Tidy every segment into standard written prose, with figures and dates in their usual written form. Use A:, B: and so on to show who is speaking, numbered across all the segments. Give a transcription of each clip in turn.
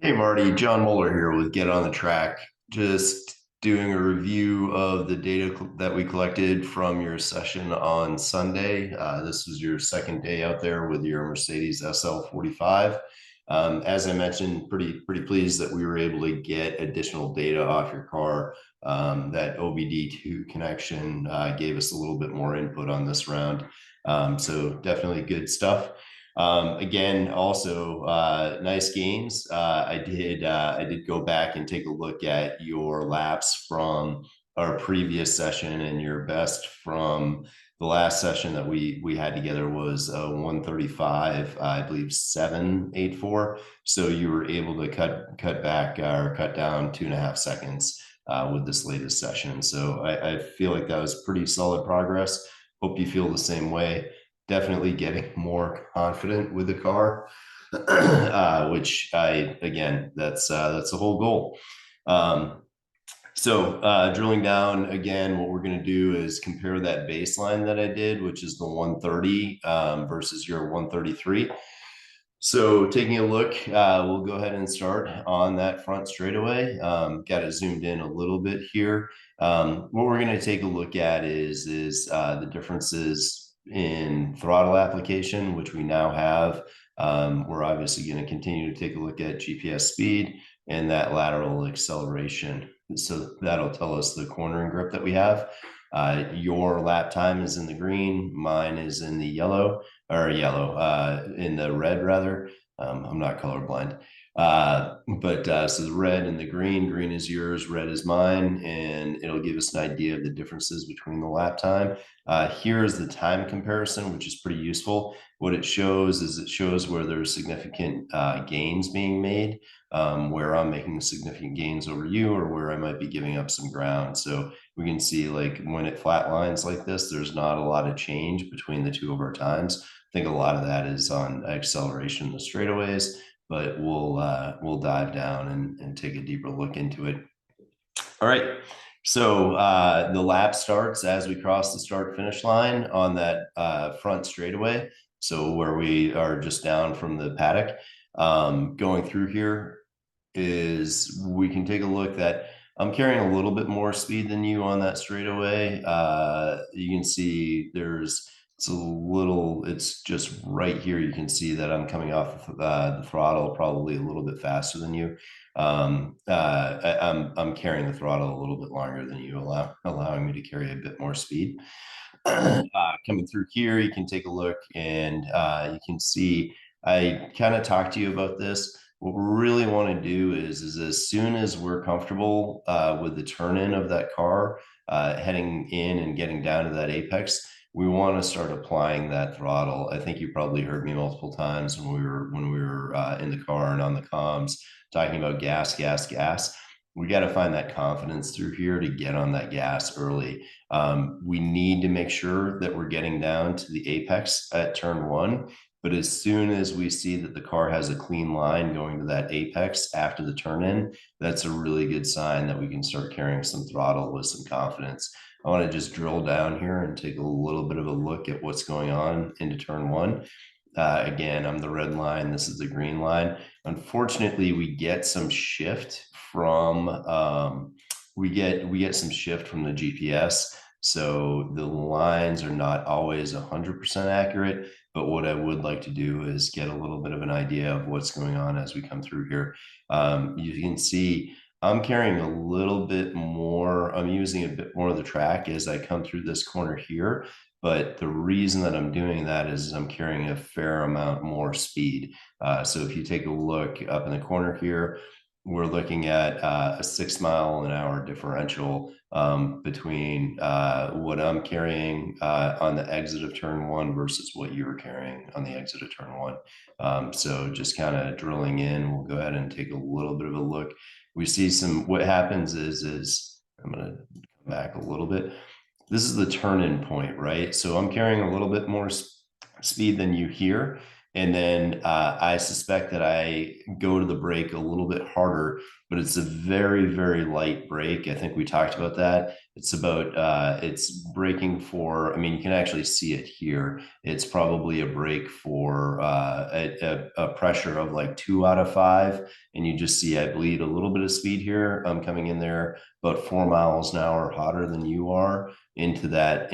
A: Hey Marty, John Moeller here with Get on the Track. Just doing a review of the data that we collected from your session on Sunday. This was your second day out there with your Mercedes SL45. As I mentioned, pretty pleased that we were able to get additional data off your car. That OBD2 connection gave us a little bit more input on this round. So definitely good stuff. Again, also nice gains. I did go back and take a look at your laps from our previous session, and your best from the last session that we had together was 135, I believe 784. So you were able to cut back or cut down 2.5 seconds with this latest session. So I feel like that was pretty solid progress. Hope you feel the same way. Definitely getting more confident with the car, which again, that's the whole goal. So drilling down again, what we're going to do is compare that baseline that I did, which is the 130 versus your 133. So taking a look, we'll go ahead and start on that front straightaway. Got it zoomed in a little bit here. What we're going to take a look at is the differences in throttle application, which we now have. We're obviously going to continue to take a look at GPS speed and that lateral acceleration. So that'll tell us the cornering grip that we have. Your lap time is in the green, mine is in the yellow, in the red rather. I'm not colorblind. So the red and the green is yours, red is mine, and it'll give us an idea of the differences between the lap time. Here is the time comparison, which is pretty useful. What it shows is where there's significant gains being made, where I'm making significant gains over you, or where I might be giving up some ground. So we can see, like, when it flatlines like this, there's not a lot of change between the two of our times. I think a lot of that is on acceleration in the straightaways, but we'll dive down and take a deeper look into it. All right. So the lap starts as we cross the start finish line on that front straightaway. So where we are just down from the paddock, going through here is we can take a look that I'm carrying a little bit more speed than you on that straightaway. You can see it's just right here. You can see that I'm coming off the throttle probably a little bit faster than you. I'm carrying the throttle a little bit longer than you, allowing me to carry a bit more speed. Coming through here, you can take a look, and you can see I kind of talked to you about this. What we really want to do is as soon as we're comfortable with the turn in of that car, heading in and getting down to that apex, we want to start applying that throttle. I think you probably heard me multiple times when we were in the car and on the comms talking about gas. We got to find that confidence through here to get on that gas early. We need to make sure that we're getting down to the apex at turn one. But as soon as we see that the car has a clean line going to that apex after the turn in, that's a really good sign that we can start carrying some throttle with some confidence. I want to just drill down here and take a little bit of a look at what's going on into turn one. Again, I'm the red line. This is the green line. Unfortunately, we get some shift from we get some shift from the GPS. So the lines are not always 100% accurate, but what I would like to do is get a little bit of an idea of what's going on as we come through here. You can see I'm carrying a little bit more. I'm using a bit more of the track as I come through this corner here. But the reason that I'm doing that is I'm carrying a fair amount more speed. So if you take a look up in the corner here, we're looking at a 6 mile an hour differential between what I'm carrying on the exit of turn one versus what you're carrying on the exit of turn one. So just kind of drilling in, we'll go ahead and take a little bit of a look. We see what happens is I'm going to come back a little bit. This is the turn-in point, right? So I'm carrying a little bit more speed than you here. And then I suspect that I go to the brake a little bit harder, but it's a very, very light brake. I think we talked about that. It's about, it's braking for, I mean, you can actually see it here. It's probably a brake for a pressure of like 2 out of 5. And you just see, I bleed a little bit of speed here. I'm coming in there about 4 miles an hour hotter than you are into that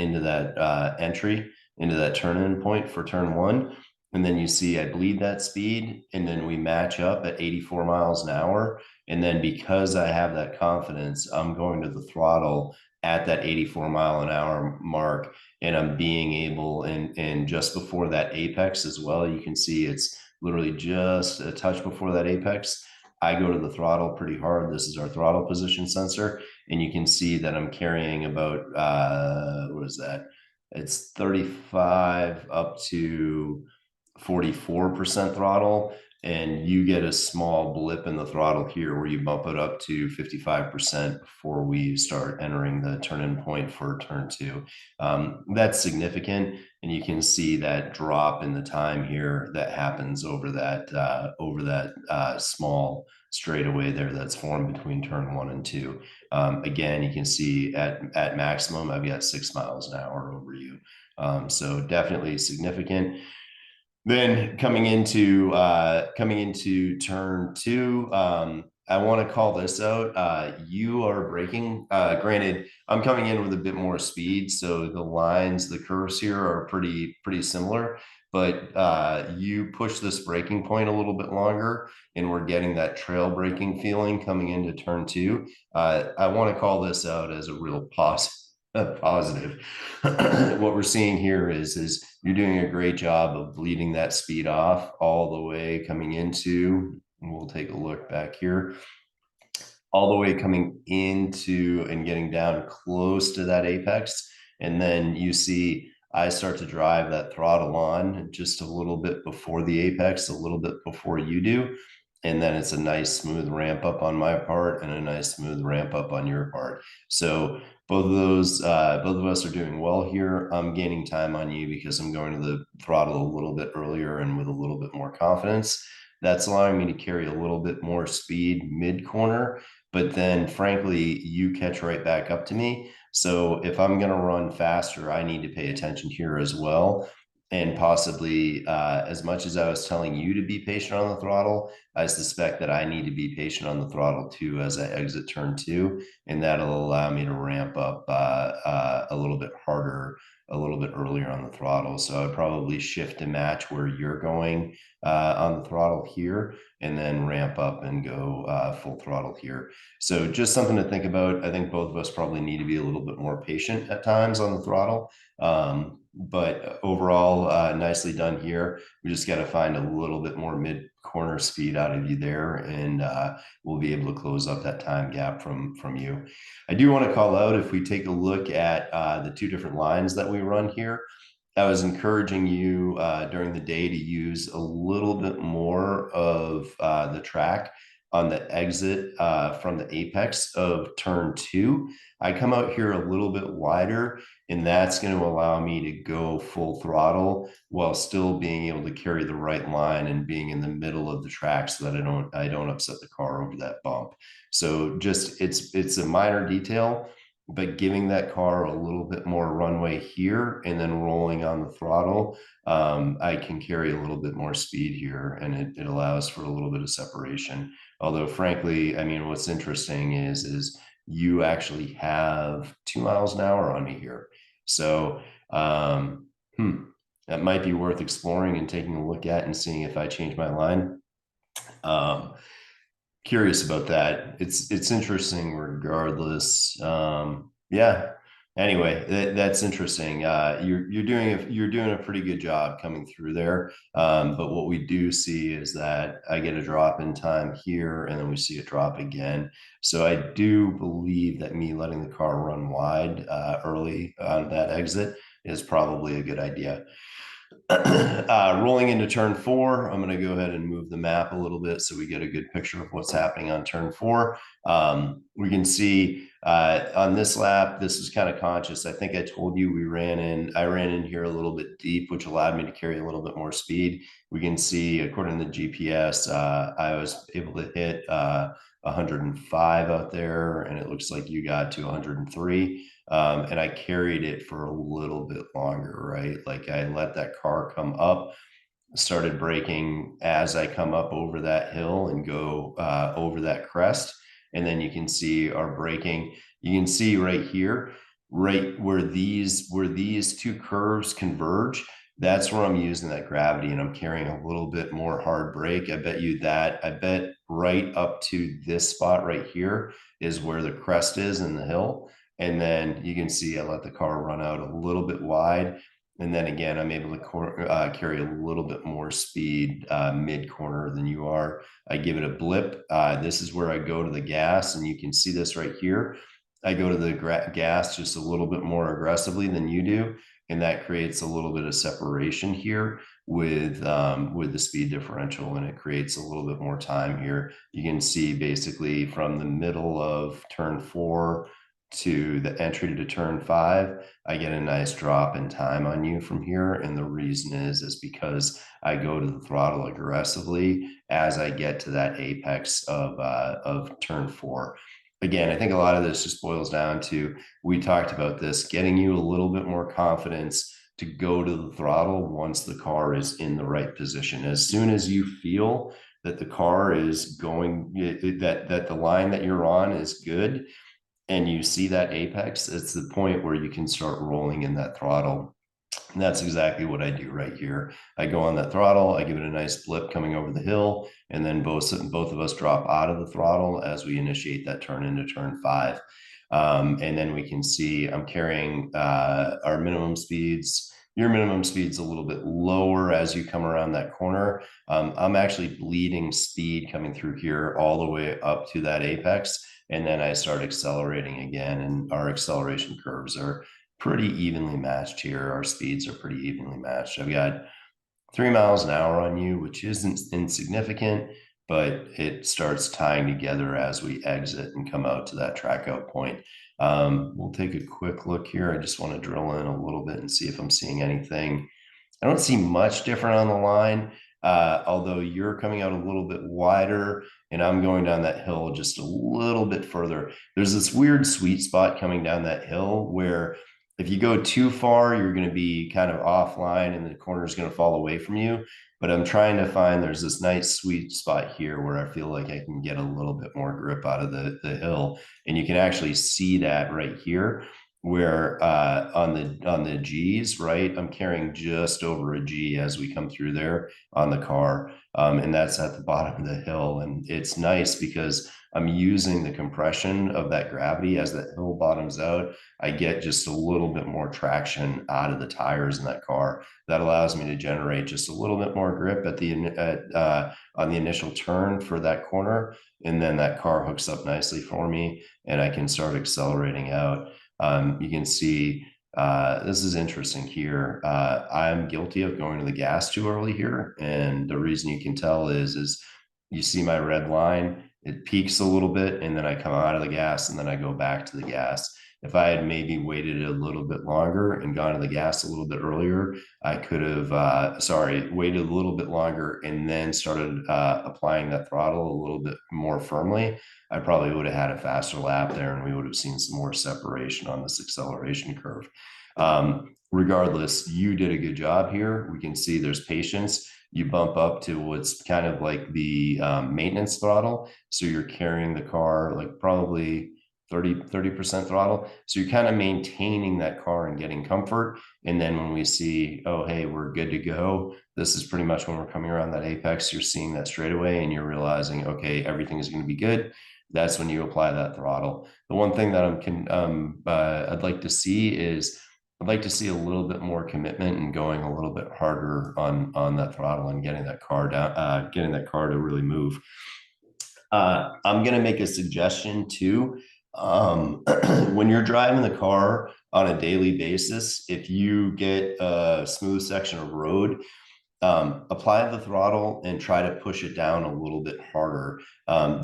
A: entry, into that turn-in point for turn 1. And then you see I bleed that speed, and then we match up at 84 miles an hour. And then because I have that confidence, I'm going to the throttle at that 84-mile-an-hour mark, and I'm being able, and just before that apex as well, you can see it's literally just a touch before that apex. I go to the throttle pretty hard. This is our throttle position sensor, and you can see that I'm carrying about what is that? It's 35 up to 44% throttle, and you get a small blip in the throttle here where you bump it up to 55% before we start entering the turn-in point for turn 2. That's significant, and you can see that drop in the time here that happens over that small straightaway there that's formed between turn 1 and 2. Again, you can see at maximum, I've got 6 miles an hour over you. So definitely significant. Then coming into turn 2, I want to call this out. You are braking. Granted, I'm coming in with a bit more speed, so the lines, the curves here are pretty similar. But you push this braking point a little bit longer, and we're getting that trail braking feeling coming into turn 2. I want to call this out as a real positive. What we're seeing here is you're doing a great job of bleeding that speed off all the way coming into, and we'll take a look back here, all the way coming into and getting down close to that apex. And then you see I start to drive that throttle on just a little bit before the apex, a little bit before you do. And then it's a nice smooth ramp up on my part and a nice smooth ramp up on your part. So both of us are doing well here. I'm gaining time on you because I'm going to the throttle a little bit earlier and with a little bit more confidence. That's allowing me to carry a little bit more speed mid corner, but then frankly, you catch right back up to me. So if I'm going to run faster, I need to pay attention here as well. And possibly, as much as I was telling you to be patient on the throttle, I suspect that I need to be patient on the throttle too as I exit turn 2, and that'll allow me to ramp up a little bit harder, a little bit earlier on the throttle. So I'd probably shift to match where you're going on the throttle here, and then ramp up and go full throttle here. So just something to think about. I think both of us probably need to be a little bit more patient at times on the throttle. But overall, nicely done here. We just got to find a little bit more mid corner speed out of you there, and we'll be able to close up that time gap from you. I do want to call out, if we take a look at the 2 different lines that we run here, I was encouraging you during the day to use a little bit more of the track on the exit from the apex of turn 2. I come out here a little bit wider, and that's going to allow me to go full throttle while still being able to carry the right line and being in the middle of the track so that I don't upset the car over that bump. So just it's a minor detail, but giving that car a little bit more runway here and then rolling on the throttle, I can carry a little bit more speed here, and it allows for a little bit of separation. Although frankly, I mean, what's interesting is you actually have 2 miles an hour on me here. So that might be worth exploring and taking a look at and seeing if I change my line. Curious about that. It's interesting regardless. Yeah. Anyway, that's interesting. You're doing a pretty good job coming through there. But what we do see is that I get a drop in time here, and then we see a drop again. So I do believe that me letting the car run wide early on that exit is probably a good idea. Rolling into turn 4, I'm going to go ahead and move the map a little bit so we get a good picture of what's happening on turn 4. We can see on this lap, this was kind of conscious. I think I told you I ran in here a little bit deep, which allowed me to carry a little bit more speed. We can see, according to the GPS, I was able to hit 105 out there, and it looks like you got to 103. And I carried it for a little bit longer, right? Like I let that car come up, started braking as I come up over that hill and go over that crest. And then you can see our braking. You can see right here, right where these two curves converge. That's where I'm using that gravity, and I'm carrying a little bit more hard brake. I bet right up to this spot right here is where the crest is in the hill. And then you can see I let the car run out a little bit wide. And then again, I'm able to carry a little bit more speed mid corner than you are. I give it a blip. This is where I go to the gas, and you can see this right here. I go to the gas just a little bit more aggressively than you do, and that creates a little bit of separation here with the speed differential, and it creates a little bit more time here. You can see basically from the middle of turn 4 to the entry to turn 5, I get a nice drop in time on you from here. And the reason is because I go to the throttle aggressively as I get to that apex of turn 4. Again, I think a lot of this just boils down to, we talked about this, getting you a little bit more confidence to go to the throttle once the car is in the right position. As soon as you feel that the car is going, that the line that you're on is good, and you see that apex, it's the point where you can start rolling in that throttle. And that's exactly what I do right here. I go on that throttle, I give it a nice blip coming over the hill, and then both of us drop out of the throttle as we initiate that turn into turn 5. And then we can see I'm carrying our minimum speeds. Your minimum speed's a little bit lower as you come around that corner. I'm actually bleeding speed coming through here all the way up to that apex. And then I start accelerating again, and our acceleration curves are pretty evenly matched here. Our speeds are pretty evenly matched. I've got 3 miles an hour on you, which isn't insignificant, but it starts tying together as we exit and come out to that track out point. We'll take a quick look here. I just want to drill in a little bit and see if I'm seeing anything. I don't see much different on the line, although you're coming out a little bit wider and I'm going down that hill just a little bit further. There's this weird sweet spot coming down that hill where if you go too far, you're going to be kind of offline and the corner is going to fall away from you. But I'm trying to find, there's this nice sweet spot here where I feel like I can get a little bit more grip out of the hill. And you can actually see that right here, where on the G's, right, I'm carrying just over a G as we come through there on the car. And that's at the bottom of the hill. And it's nice because I'm using the compression of that gravity as that hill bottoms out. I get just a little bit more traction out of the tires in that car. That allows me to generate just a little bit more grip on the initial turn for that corner. And then that car hooks up nicely for me and I can start accelerating out. You can see this is interesting here. I'm guilty of going to the gas too early here. And the reason you can tell is you see my red line, it peaks a little bit and then I come out of the gas and then I go back to the gas. If I had maybe waited a little bit longer and gone to the gas a little bit earlier, I could have, waited a little bit longer and then started applying that throttle a little bit more firmly. I probably would have had a faster lap there and we would have seen some more separation on this acceleration curve. Regardless, you did a good job here. We can see there's patience. You bump up to what's kind of like the maintenance throttle. So you're carrying the car like probably 30% throttle. So you're kind of maintaining that car and getting comfort. And then when we see, oh, hey, we're good to go, this is pretty much when we're coming around that apex, you're seeing that straight away and you're realizing, okay, everything is going to be good. That's when you apply that throttle. The one thing that I'd like to see is I'd like to see a little bit more commitment and going a little bit harder on that throttle and getting that car down, getting that car to really move. I'm going to make a suggestion too. When you're driving the car on a daily basis, if you get a smooth section of road, apply the throttle and try to push it down a little bit harder.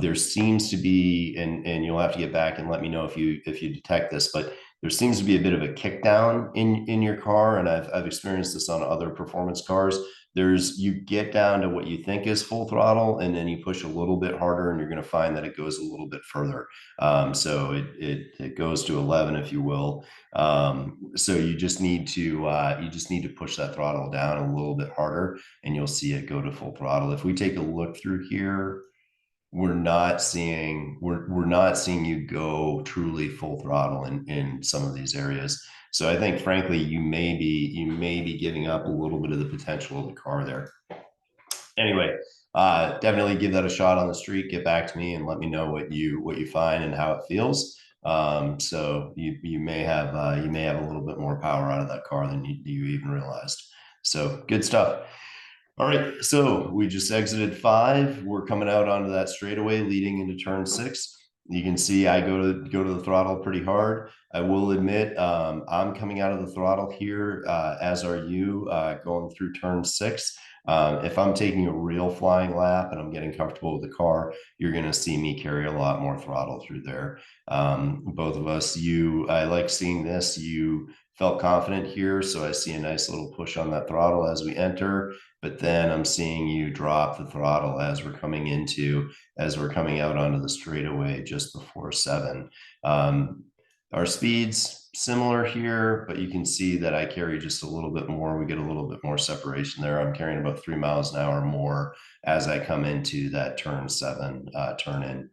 A: There seems to be, and you'll have to get back and let me know if you detect this, but there seems to be a bit of a kick down in your car, and I've experienced this on other performance cars. You get down to what you think is full throttle, and then you push a little bit harder, and you're going to find that it goes a little bit further. So it goes to 11, if you will. So you just need to push that throttle down a little bit harder, and you'll see it go to full throttle. If we take a look through here, we're not seeing you go truly full throttle in some of these areas. So I think, frankly, you may be giving up a little bit of the potential of the car there. Anyway, definitely give that a shot on the street. Get back to me and let me know what you find and how it feels. So you may have a little bit more power out of that car than you even realized. So good stuff. All right, so we just exited 5. We're coming out onto that straightaway leading into turn 6. You can see I go to the throttle pretty hard. I will admit, I'm coming out of the throttle here, as are you, going through turn 6. If I'm taking a real flying lap and I'm getting comfortable with the car, you're going to see me carry a lot more throttle through there. Both of us, I like seeing this. You felt confident here, so I see a nice little push on that throttle as we enter, but then I'm seeing you drop the throttle as we're coming out onto the straightaway just before 7. Our speeds similar here, but you can see that I carry just a little bit more. We get a little bit more separation there. I'm carrying about 3 miles an hour more as I come into that turn 7 turn in.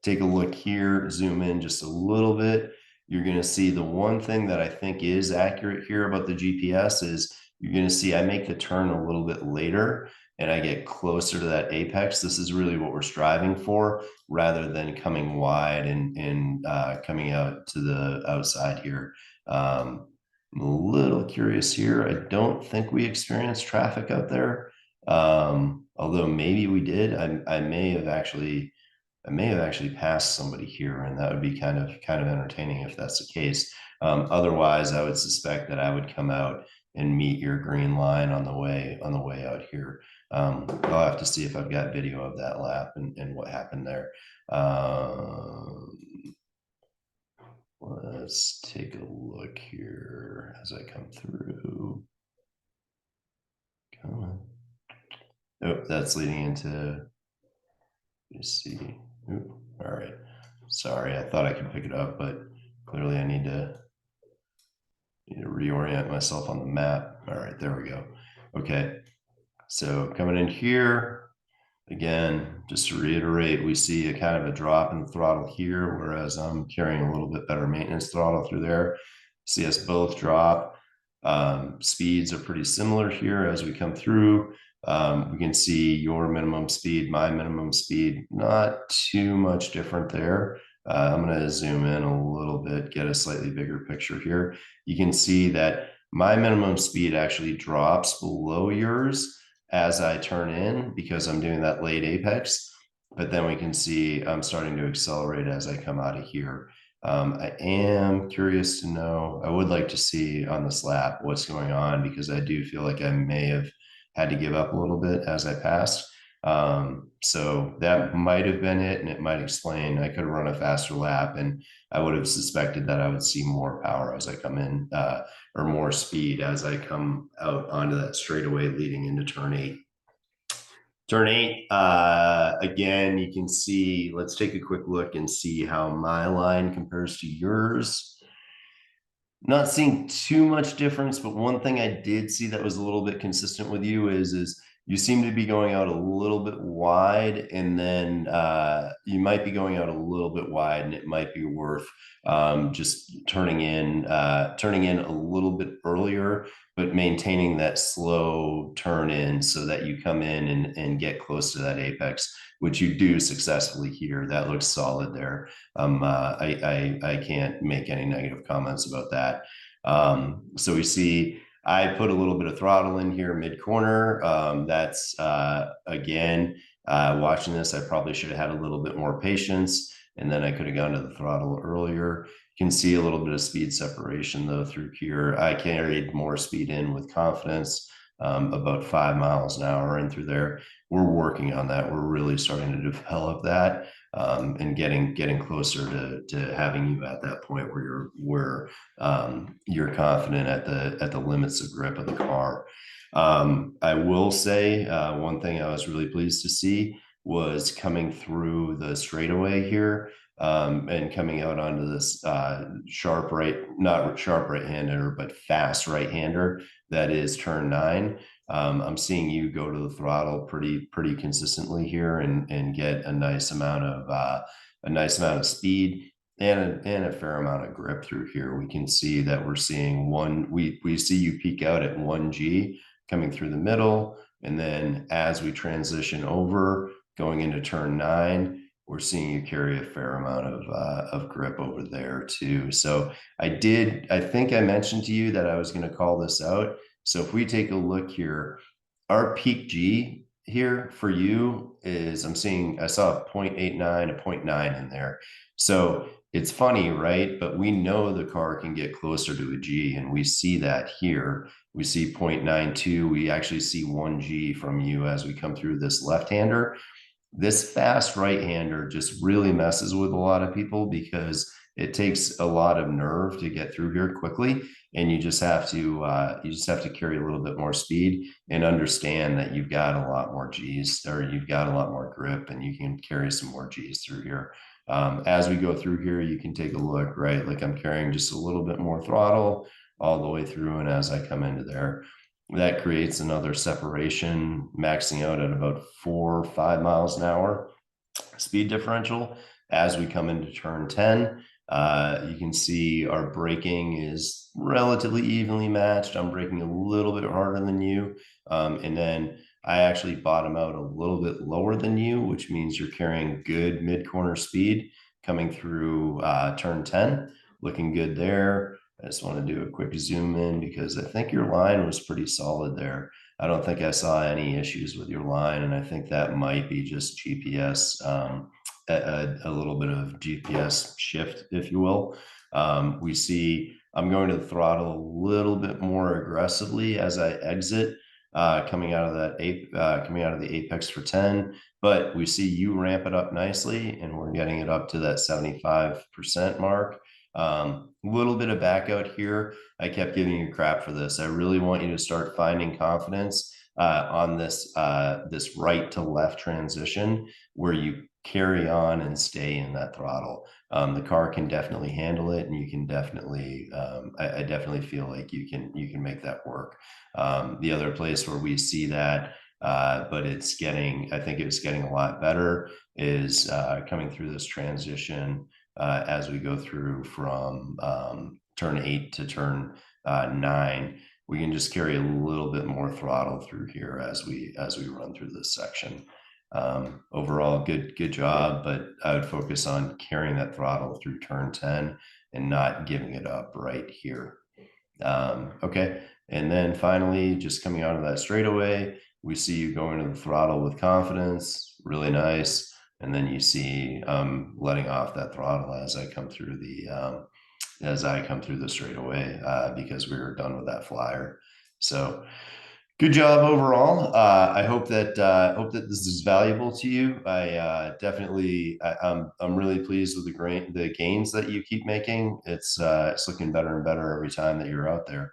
A: Take a look here, zoom in just a little bit. You're going to see the one thing that I think is accurate here about the GPS is you're going to see I make the turn a little bit later and I get closer to that apex. This is really what we're striving for, rather than coming wide and coming out to the outside here. I'm a little curious here. I don't think we experienced traffic out there. Although maybe we did. I may have actually passed somebody here, and that would be kind of entertaining if that's the case. Otherwise, I would suspect that I would come out and meet your green line on the way out here. I'll have to see if I've got video of that lap and what happened there. Let's take a look here as I come through. Come on. Oh, that's leading into, you see. Ooh, all right. Sorry, I thought I could pick it up, but clearly I need to reorient myself on the map. All right, there we go. Okay, so coming in here, again, just to reiterate, we see a kind of a drop in the throttle here, whereas I'm carrying a little bit better maintenance throttle through there. See us both drop. Speeds are pretty similar here as we come through. We can see your minimum speed, my minimum speed, not too much different there. I'm going to zoom in a little bit, get a slightly bigger picture here. You can see that my minimum speed actually drops below yours as I turn in because I'm doing that late apex. But then we can see I'm starting to accelerate as I come out of here. I am curious to know, I would like to see on this lap what's going on, because I do feel like I may have had to give up a little bit as I passed. So that might have been it, and it might explain I could have run a faster lap, and I would have suspected that I would see more power as I come in, or more speed as I come out onto that straightaway leading into turn 8. Turn 8, again, you can see, let's take a quick look and see how my line compares to yours. Not seeing too much difference, but one thing I did see that was a little bit consistent with you is you seem to be going out a little bit wide, and then you might be going out a little bit wide, and it might be worth just turning in a little bit earlier, but maintaining that slow turn in so that you come in and get close to that apex, which you do successfully here. That looks solid there. I can't make any negative comments about that. So we see I put a little bit of throttle in here mid corner. That's again, watching this, I probably should have had a little bit more patience, and then I could have gone to the throttle earlier. Can see a little bit of speed separation though through here. I carried more speed in with confidence, about 5 miles an hour in through there. We're working on that. We're really starting to develop that, and getting closer to having you at that point where you're confident at the limits of grip of the car. I will say one thing I was really pleased to see was coming through the straightaway here, and coming out onto this sharp right, not sharp right-hander, but fast right-hander that is turn 9. I'm seeing you go to the throttle pretty consistently here and get a nice amount of speed and a fair amount of grip through here. We can see that we're seeing we see you peak out at 1G coming through the middle, and then as we transition over going into turn 9, we're seeing you carry a fair amount of grip over there too. So I think I mentioned to you that I was going to call this out. So if we take a look here, our peak G here for you is, I saw a 0.89, a 0.9 in there. So it's funny, right? But we know the car can get closer to a G, and we see that here. We see 0.92. We actually see 1G from you as we come through this left-hander. This fast right-hander just really messes with a lot of people because it takes a lot of nerve to get through here quickly, and you just have to carry a little bit more speed and understand that you've got a lot more G's, or you've got a lot more grip, and you can carry some more G's through here. As we go through here, you can take a look, right? Like I'm carrying just a little bit more throttle all the way through, and as I come into there, that creates another separation, maxing out at about 4 or 5 miles an hour speed differential. As we come into turn 10, you can see our braking is relatively evenly matched. I'm braking a little bit harder than you, and then I actually bottom out a little bit lower than you, which means you're carrying good mid-corner speed coming through turn 10. Looking good there. I just want to do a quick zoom in because I think your line was pretty solid there. I don't think I saw any issues with your line, and I think that might be just GPS, a little bit of GPS shift, if you will. We see I'm going to the throttle a little bit more aggressively as I exit, coming out of the apex for 10, but we see you ramp it up nicely, and we're getting it up to that 75% mark. A little bit of back out here. I kept giving you crap for this. I really want you to start finding confidence on this right to left transition where you carry on and stay in that throttle. The car can definitely handle it, and you can definitely I definitely feel like you can make that work. The other place where we see that, but I think it's getting a lot better, is coming through this transition as we go through from turn 8 to turn 9. We can just carry a little bit more throttle through here as we run through this section. Overall, good job, but I would focus on carrying that throttle through turn 10 and not giving it up right here. Okay, and then finally, just coming out of that straightaway, we see you going to the throttle with confidence, really nice. And then you see letting off that throttle as I come through the straightaway, because we were done with that flyer. So good job overall. I hope that this is valuable to you. I'm really pleased with the gains that you keep making. It's looking better and better every time that you're out there.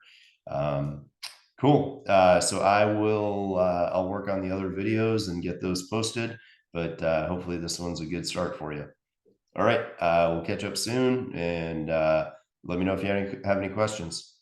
A: Cool. So I'll work on the other videos and get those posted, but hopefully this one's a good start for you. All right. We'll catch up soon, and let me know if you have any questions.